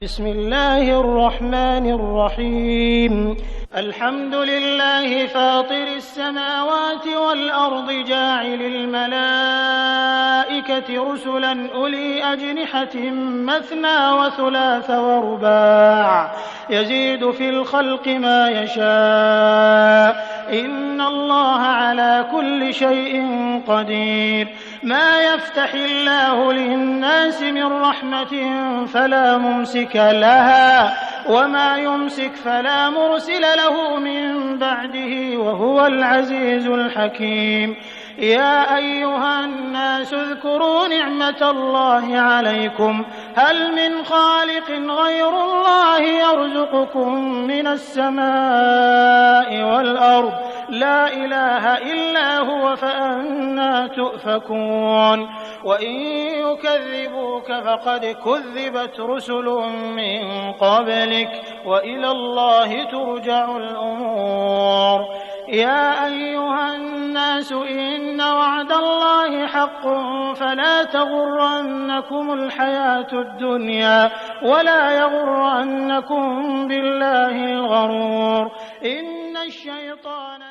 بسم الله الرحمن الرحيم. الحمد لله فاطر السماوات والأرض جاعل الملائكة رسلا أولي أجنحة مثنى وثلاث ورباع يزيد في الخلق ما يشاء إن الله على كل شيء قدير. ما يفتح الله للناس من رحمة فلا ممسك لها وما يمسك فلا مرسل له من بعده وهو العزيز الحكيم. يا أيها الناس اذكروا نعمة الله عليكم هل من خالق غير الله يرزقكم من السماء والأرض لا إله إلا هو فأنى تؤفكون. وإن يكذبوك فقد كذبت رسل من قبلك وإلى الله ترجع الأمور. يا أيها الناس إن وعد الله حق فلا تغرنكم الحياة الدنيا ولا يغرنكم بالله الغرور. إن الشيطان